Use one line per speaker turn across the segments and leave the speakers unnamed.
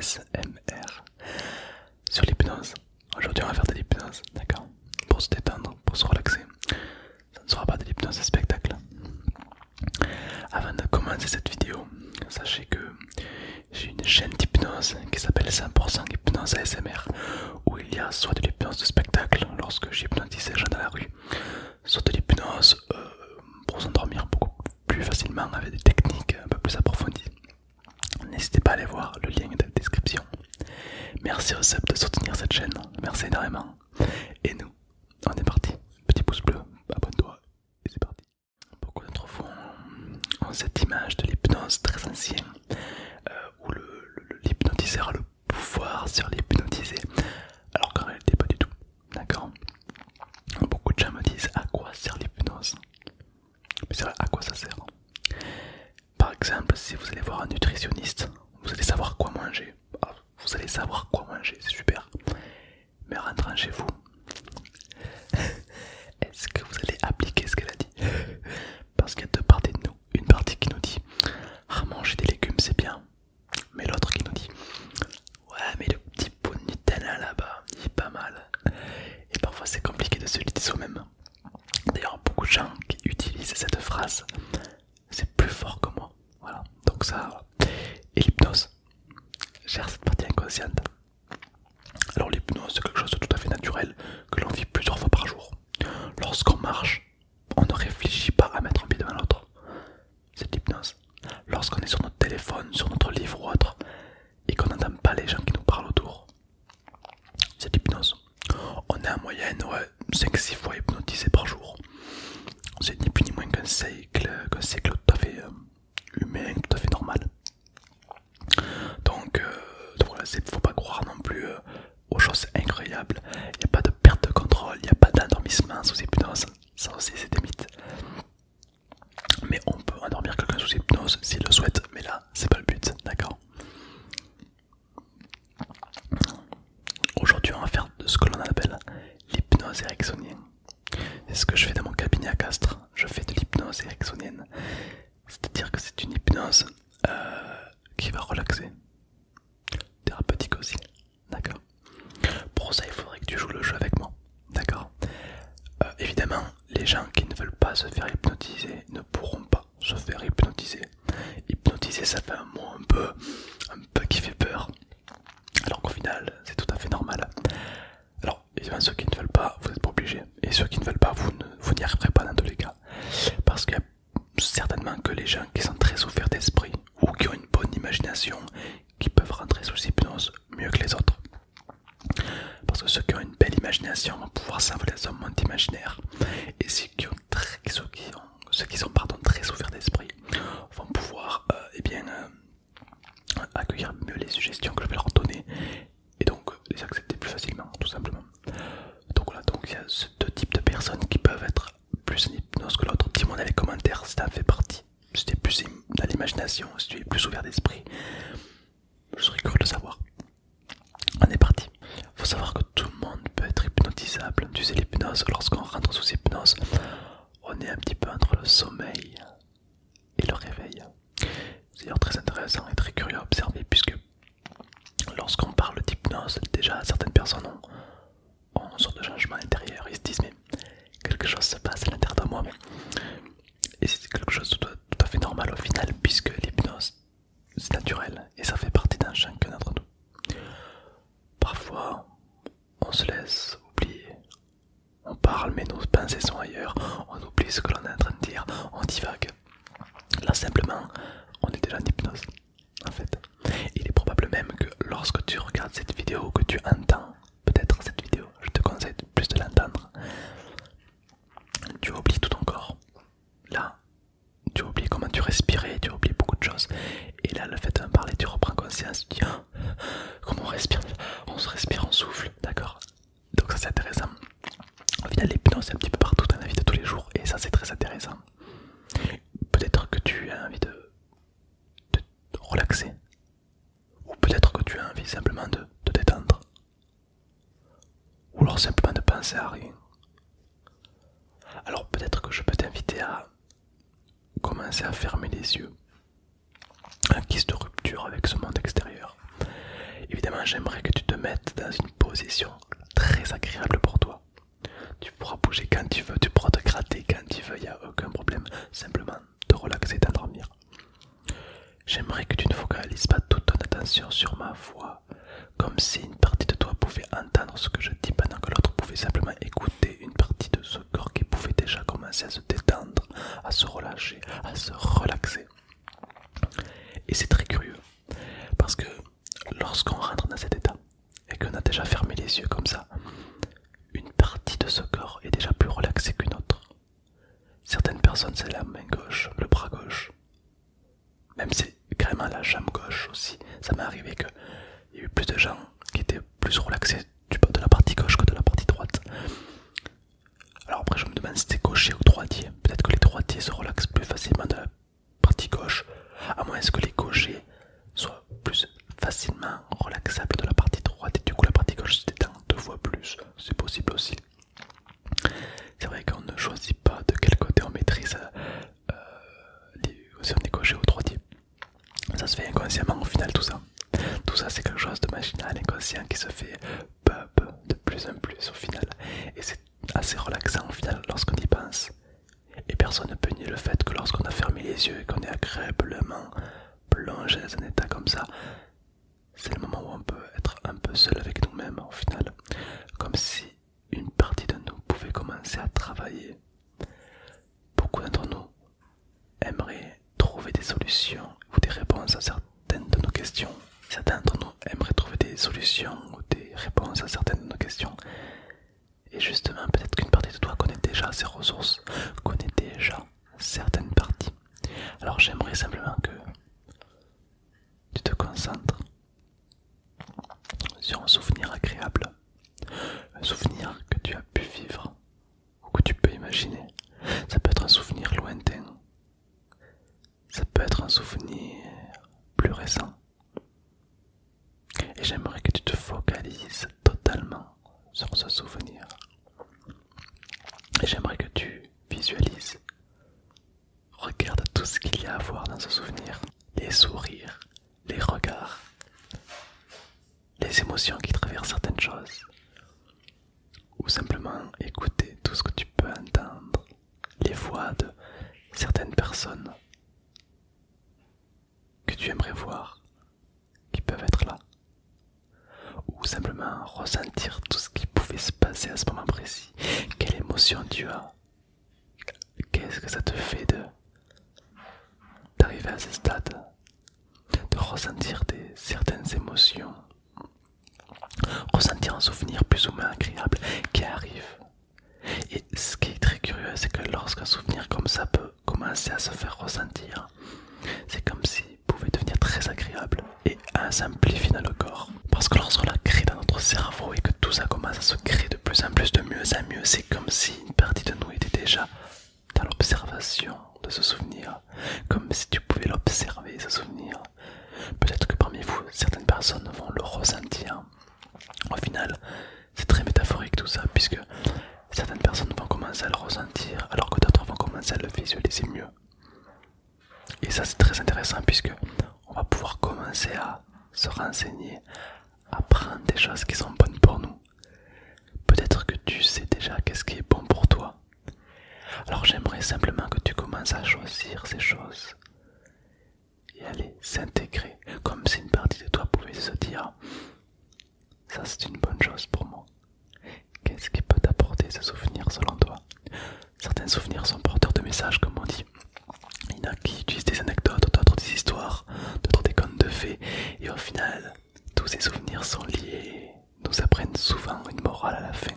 ASMR sur l'hypnose. Aujourd'hui on va faire de l'hypnose, d'accord? Pour se détendre, pour se relaxer. Ça ne sera pas de l'hypnose spectacle. Avant de commencer cette vidéo, sachez que j'ai une chaîne d'hypnose qui s'appelle 100% hypnose ASMR, où il y a soit de l'hypnose de spectacle lorsque j'hypnotise les gens dans la rue, soit de l'hypnose pour s'endormir beaucoup plus facilement avec des techniques un peu plus approfondies. N'hésitez pas à aller voir, le lien est dans la description. Merci au sub de soutenir cette chaîne, merci énormément. Et nous, on est parti. Petit pouce bleu, abonne-toi et c'est parti. Beaucoup d'entre vous ont cette image de l'hypnose très ancienne, où l'hypnotiseur a le pouvoir sur l'hypnotisé, alors qu'en réalité pas du tout, d'accord? Beaucoup de gens me disent à quoi sert l'hypnose. Mais c'est vrai, à quoi ça sert? Par exemple, si vous allez voir un nutritionniste, vous allez savoir quoi manger. Ah, vous allez savoir quoi manger, c'est super. Mais en rentrant chez vous, est-ce que vous allez appliquer ce qu'elle a dit? Parce qu'il y a deux parties de nous. Une partie qui nous dit ah, manger des légumes c'est bien. Mais l'autre qui nous dit ouais, mais le petit pot de Nutella là-bas, il est pas mal. Et parfois c'est compliqué de se le dire soi-même. D'ailleurs, beaucoup de gens qui utilisent cette phrase, c'est plus fort que moi. Voilà, donc ça. Et l'hypnose gère cette partie inconsciente. Alors l'hypnose c'est quelque chose de tout à fait naturel que l'on vit plusieurs fois par jour. Lorsqu'on marche, on ne réfléchit pas à mettre un pied devant l'autre. C'est l'hypnose. Lorsqu'on est sur notre téléphone, sur notre livre ou autre, et qu'on n'entend pas les gens qui nous parlent autour, c'est l'hypnose. On est en moyenne 5-6 fois hypnotisé par jour. C'est ni plus ni moins qu'un cycle tout à fait humain, tout à fait normal. Donc voilà, faut pas croire non plus aux choses incroyables. Il n'y a pas de perte de contrôle, il n'y a pas d'endormissement sous hypnose. Ça aussi c'est des mythes. Mais on peut endormir quelqu'un sous hypnose s'il le souhaite, mais là c'est pas le but, d'accord? Aujourd'hui on va faire de ce que l'on appelle l'hypnose ericksonienne. C'est ce que je fais dans mon cabinet à Castres. Je fais de l'hypnose ericksonienne. C'est-à-dire que c'est une hypnose qui va relaxer. Thérapeutique aussi, d'accord? Pour ça il faudrait que tu joues le jeu avec moi, d'accord? Évidemment, les gens qui ne veulent pas se faire hypnotiser ne pourront pas se faire hypnotiser. Hypnotiser, ça fait un mot un peu qui fait peur, alors qu'au final c'est tout à fait normal. Alors évidemment, ceux qui ne veulent pas, vous n'êtes pas obligés, et ceux qui ne veulent pas, vous n'y arriverez pas dans tous les cas, parce qu'il y a certainement que les gens qui sont très ouverts d'esprit ou qui ont une bonne imagination qui peuvent rentrer sous hypnose mieux que les autres. Parce que ceux qui ont une belle imagination vont pouvoir s'envoler dans un monde imaginaire, et ceux qui sont très ouverts d'esprit vont pouvoir accueillir mieux les suggestions que je vais leur donner, et donc les accepter plus facilement, tout simplement. Donc voilà, donc il y a ce deux types de personnes qui peuvent être plus en hypnose que l'autre. Dis-moi dans les commentaires si t'en fais partie, si t'es plus dans l'imagination, si tu es plus ouvert d'esprit. Je serais curieux de savoir. On est parti. Faut savoir que tout le monde peut être hypnotisable. Tu sais, l'hypnose, lorsqu'on rentre sous hypnose, on est un petit peu entre le sommeil et le réveil. C'est d'ailleurs très intéressant et très curieux à observer, puisque lorsqu'on parle d'hypnose, déjà certaines personnes ont une sorte de changement intérieur. Ils se disent mais quelque chose se passe à l'intérieur de moi. Et c'est quelque chose de tout à fait normal au final, puisque l'hypnose c'est naturel et ça fait partie d'un chacun d'entre nous. Parfois on se laisse oublier, on parle mais nos pensées sont ailleurs, on oublie ce que l'on est en train de dire, on divague. Là simplement on est déjà en hypnose en fait. Il est probable même que lorsque tu regardes cette vidéo, que tu entends peut-être cette vidéo, je te conseille plus de l'entendre, tu oublies tout ton corps. Là tu oublies comment tu respirais, tu oublies beaucoup de choses. Et là le fait d'en parler, tu reprends conscience, tu dis oh, comment on respire, on se respire, on souffle, d'accord? Donc ça c'est intéressant. Au final l'hypnose c'est un petit peu partout dans la vie de tous les jours, et ça c'est très intéressant. Peut-être que tu as envie de relaxer, ou peut-être que tu as envie simplement de te détendre, ou alors simplement de penser à rien. Alors peut-être que je peux t'inviter à commencer à fermer les yeux, un kiss de rupture avec ce monde extérieur, évidemment, j'aimerais que tu te mettes dans une position très agréable pour toi. Tu pourras bouger quand tu veux, tu pourras te gratter quand tu veux, il n'y a aucun problème. Simplement te relaxer et t'endormir. J'aimerais que tu ne focalises pas toute ton attention sur ma voix, comme si une partie de toi pouvait entendre ce que je dis pendant que l'autre pouvait simplement écouter une partie de ce corps qui pouvait déjà commencer à se détendre, à se relâcher, à se relaxer. Et c'est très curieux, parce que lorsqu'on rentre dans cet état, et qu'on a déjà fermé les yeux comme ça, une partie de ce corps est déjà plus relaxée qu'une autre. Certaines personnes c'est la main gauche, le bras gauche, même c'est carrément la jambe gauche aussi. Ça m'est arrivé qu'il y a eu plus de gens qui étaient plus relaxés de la partie gauche que de la partie droite. Alors après je me demande si c'était gaucher ou droitier. Peut-être que les droitiers se relaxent plus facilement de la partie gauche, à moins que les gauchers soient plus facilement relaxables de la partie droite et du coup la partie gauche se détend 2 fois plus. C'est possible aussi. C'est vrai qu'on ne choisit pas de quel côté on maîtrise si on est gaucher ou droitier. Ça se fait inconsciemment au final tout ça. Tout ça c'est quelque chose de machinal, inconscient qui se fait peu à peu, de plus en plus au final. Et c'est assez relaxant au final lorsqu'on y pense. Et personne ne peut nier le fait que lorsqu'on a fermé les yeux et qu'on est agréablement plongé dans un état comme ça, c'est le moment où on peut être un peu seul avec nous-mêmes au final. Comme si une partie de nous pouvait commencer à travailler. Beaucoup d'entre nous aimeraient trouver des solutions ou des réponses à certaines de nos questions. Certains d'entre nous aimeraient trouver des solutions ou des réponses à certaines de nos questions. Et justement, peut-être qu'une partie de toi connaît déjà ces ressources, connaît déjà certaines parties. Alors j'aimerais simplement que tu te concentres sur un souvenir agréable, un souvenir que tu as pu vivre ou que tu peux imaginer. Ça peut être un souvenir lointain, ça peut être un souvenir plus récent. Et j'aimerais que tu te focalises totalement sur ce souvenir. Et j'aimerais que tu visualises. Regarde tout ce qu'il y a à voir dans ce souvenir. Les sourires, les regards, les émotions qui traversent certaines choses. Ou simplement écouter tout ce que tu peux entendre. Les voix de certaines personnes que tu aimerais voir, qui peuvent être là. Ou simplement ressentir tout ce qui pouvait se passer à ce moment précis. Quelle émotion tu as? Qu'est-ce que ça te fait d'arriver à ce stade? De ressentir certaines émotions. Ressentir un souvenir plus ou moins agréable qui arrive. Et ce qui est très curieux, c'est que lorsqu'un souvenir comme ça peut commencer à se faire ressentir, c'est comme s'il pouvait devenir très agréable et s'amplifier dans le corps. Parce que lorsqu'on l'a créé dans notre cerveau et que tout ça commence à se créer de plus en plus, de mieux en mieux, c'est comme si une partie de nous était déjà dans l'observation de ce souvenir, comme si tu pouvais l'observer, ce souvenir. Peut-être que parmi vous, certaines personnes vont le ressentir. Au final, c'est très métaphorique tout ça, puisque certaines personnes vont commencer à le ressentir, alors que d'autres vont commencer à le visualiser mieux. Et ça c'est très intéressant, puisque on va pouvoir commencer à se renseigner, à prendre des choses qui sont bonnes pour nous. Peut-être que tu sais déjà qu'est-ce qui est bon pour toi. Alors j'aimerais simplement que tu commences à choisir ces choses et à les s'intégrer, comme si une partie de toi pouvait se dire: ça c'est une bonne chose pour moi. Qu'est-ce qui peut t'apporter ce souvenir selon toi? Certains souvenirs sont porteurs de messages, comme on dit. Il y en a qui utilisent des anecdotes, d'autres des histoires, d'autres des contes de fées, et au final, tous ces souvenirs sont liés, nous apprennent souvent une morale à la fin.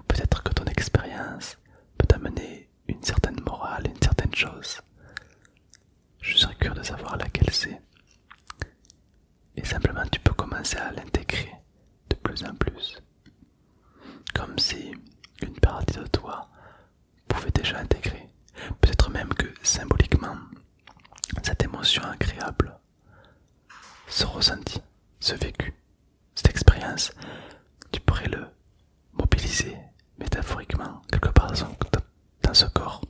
Peut-être que ton expérience peut t'amener une certaine morale, une certaine chose. Je serais curieux de savoir laquelle c'est. Et simplement tu peux commencer à l'intégrer de plus en plus. Comme si une partie de toi pouvait déjà intégrer. Peut-être même que symboliquement, cette émotion agréable, ce ressenti, ce vécu, cette expérience, tu pourrais le mobiliser métaphoriquement quelque part dans ce corps.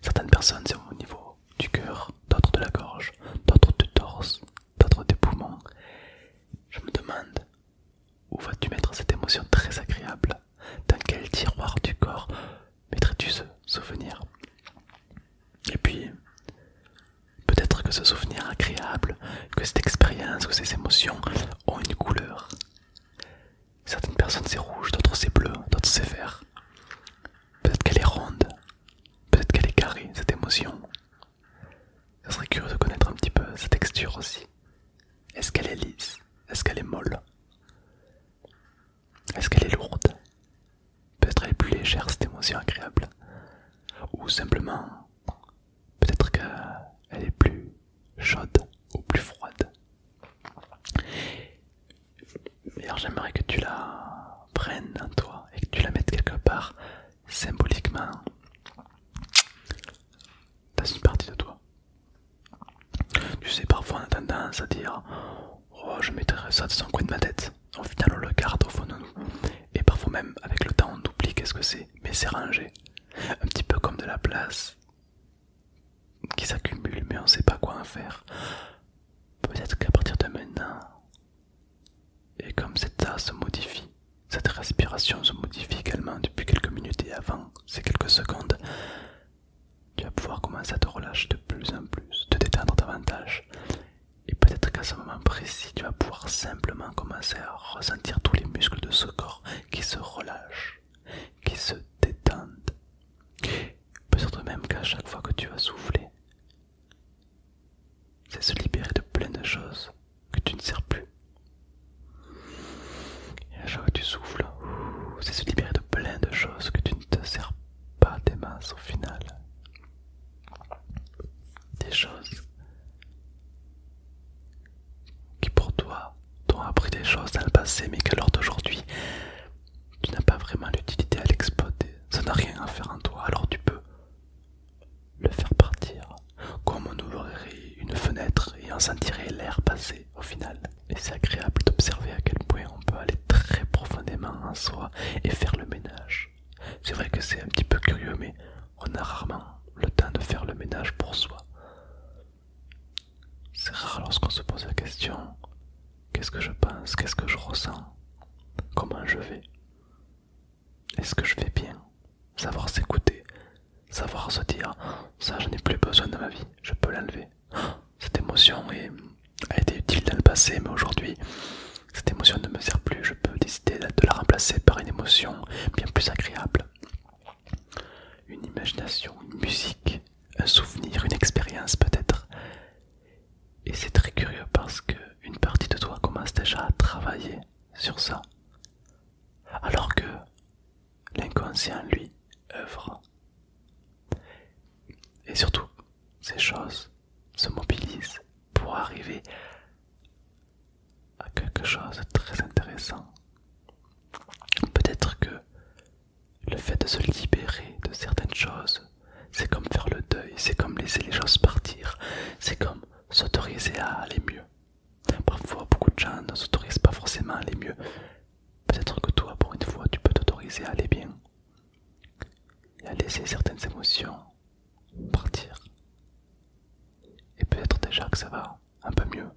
Certaines personnes c'est au niveau du cœur, d'autres de la gorge, d'autres du torse, d'autres des poumons. Je me demande émotion agréable. Ou simplement, peut-être qu'elle est plus chaude ou plus froide. Et alors j'aimerais que tu la prennes en toi et que tu la mettes quelque part symboliquement dans une partie de toi. Tu sais, parfois on a tendance à dire oh, je mettrai ça dans un coin de ma tête. Au final on le garde au fond de nous. Et parfois même avec le temps on oublie qu'est-ce que c'est. Mais c'est rangé. Un petit peu comme de la place qui s'accumule mais on sait pas quoi en faire. Peut-être qu'à partir de maintenant, et comme cet état se modifie, cette respiration se modifie également depuis quelques minutes et avant ces quelques secondes, tu vas pouvoir commencer à te relâcher de plus en plus, te détendre davantage. Et peut-être qu'à ce moment précis, tu vas pouvoir simplement commencer à ressentir tous les muscles de ce corps qui se relâchent, qui se détendent. Peut-être même qu'à chaque fois que tu vas souffler, c'est se libérer de plein de choses que tu ne sers plus. Et à chaque fois que tu souffles, c'est se libérer de plein de choses que tu ne te sers pas des masses au final. Des choses qui pour toi t'ont appris des choses dans le passé mais qu'à l'heure d'aujourd'hui tu n'as pas vraiment l'utilité à l'exploiter. Ça n'a rien à faire en toi, alors tu peux le faire partir comme on ouvrirait une fenêtre et on sentirait l'air passer au final. Et c'est agréable d'observer à quel point on peut aller très profondément en soi et faire le ménage. C'est vrai que c'est un petit peu curieux mais on a rarement le temps de faire le ménage pour soi. C'est rare lorsqu'on se pose la question qu'est-ce que je pense, qu'est-ce que je ressens, comment je vais, est-ce que je vais bien, savoir s'écouter, savoir se dire ça je n'ai plus besoin de ma vie, je peux l'enlever. Cette émotion a été utile dans le passé mais aujourd'hui cette émotion ne me sert plus, je peux décider de la remplacer par une émotion bien plus agréable. Une imagination, une musique, un souvenir, une expérience peut-être. Et c'est très curieux parce qu'une partie de toi commence déjà à travailler sur ça. Alors que l'inconscient, lui, œuvre. Et surtout, ces choses se mobilisent pour arriver à quelque chose de très intéressant. Peut-être que le fait de se libérer de certaines choses, c'est comme faire le deuil, c'est comme laisser les choses partir, c'est comme s'autoriser à aller mieux. Parfois, beaucoup de gens ne s'autorisent pas forcément à aller mieux. Peut-être que toi, pour une fois, tu peux t'autoriser à aller bien et à laisser certaines émotions partir. Et peut-être déjà que ça va un peu mieux.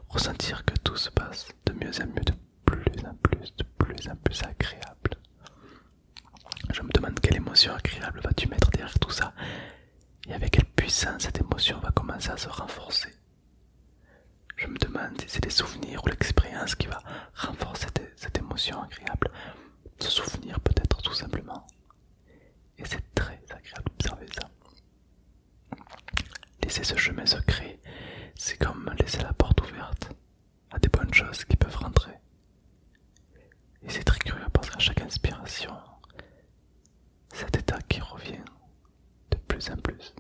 Ressentir que tout se passe de mieux en mieux, de plus en plus, de plus en plus agréable. Je me demande quelle émotion agréable vas-tu mettre derrière tout ça et avec quelle puissance cette émotion va commencer à se renforcer. Je me demande si c'est les souvenirs ou l'expérience qui va renforcer cette émotion agréable. Ce souvenir peut-être tout simplement. Et c'est très agréable d'observer ça. Laisser ce chemin se créer, c'est comme laisser la porte ouverte à des bonnes choses qui peuvent rentrer. Et c'est très curieux parce qu'à chaque inspiration, cet état qui revient de plus en plus.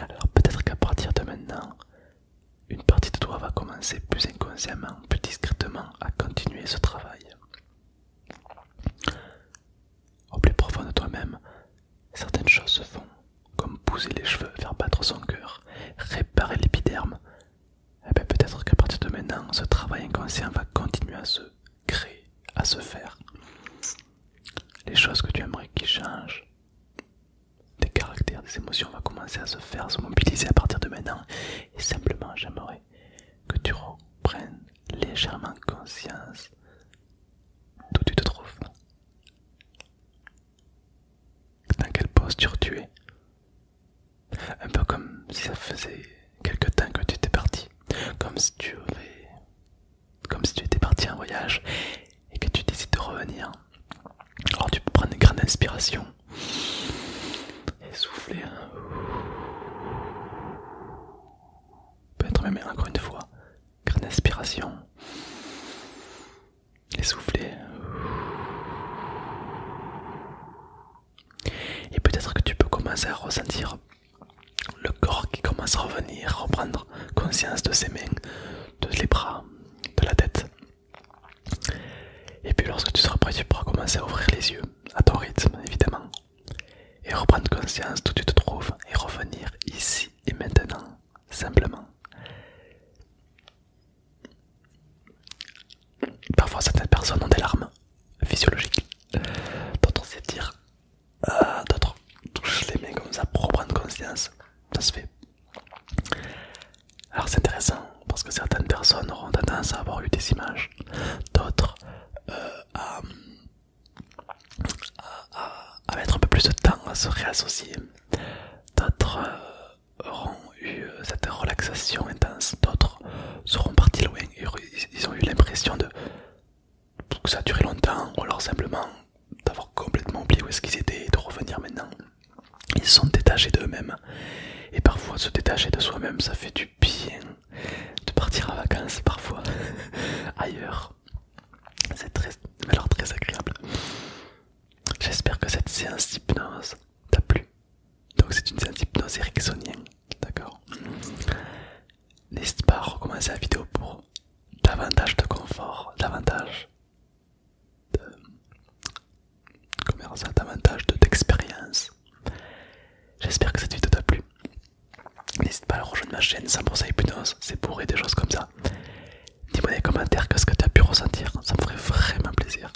Alors peut-être qu'à partir de maintenant, une partie de toi va commencer plus inconsciemment, plus discrètement à continuer ce travail. Au plus profond de toi-même, certaines choses se font, comme pousser les cheveux, faire battre son cœur, réparer l'épiderme. Et bien peut-être qu'à partir de maintenant, ce travail inconscient va continuer à se créer, à se faire. Les choses que tu aimerais qu'ils changent, des caractères, des émotions vont commencer à se faire, à se mobiliser à partir de maintenant. Et simplement, j'aimerais que tu reprennes légèrement conscience d'où tu te trouves. Dans quelle posture tu es. Un peu comme si ça faisait quelque temps que tu étais parti. Comme si tu étais parti en voyage et que tu décides de revenir. Alors tu peux prendre une grande inspiration et souffler. Peut-être même encore une fois. Grande inspiration et souffler. commencer à ressentir le corps qui commence à revenir, reprendre conscience de ses mains, de les bras, de la tête. Et puis lorsque tu seras prêt, tu pourras commencer à ouvrir les yeux, à ton rythme évidemment, et reprendre conscience d'où tu te trouves et revenir ici et maintenant, simplement. Parfois certaines personnes ont des larmes physiologiques, d'autres s'étirent, d'autres touchent les mains comme ça pour reprendre conscience, ça se fait. Alors c'est intéressant parce que certaines personnes auront tendance à avoir eu des images, d'autres à mettre un peu plus de temps à se réassocier, d'autres auront eu cette relaxation intense, d'autres seront partis loin et ils ont eu l'impression de que ça a duré longtemps ou alors simplement d'avoir complètement oublié où est-ce qu'ils étaient et de revenir maintenant. Ils se sont détachés d'eux-mêmes et parfois se détacher de soi-même ça fait du bien de partir en vacances parfois ailleurs. C'est très, alors très agréable. J'espère que cette séance d'hypnose t'a plu. Donc c'est une séance d'hypnose ericksonienne, d'accord? N'hésite pas à recommencer la vidéo pour davantage de confort, davantage de... comment ça, davantage d'expérience. J'espère que cette vidéo t'a plu. N'hésite pas à rejoindre ma chaîne 100% hypnose, c'est pour des choses comme ça. Dis-moi dans les commentaires ce que tu as pu ressentir, ça me ferait vraiment plaisir.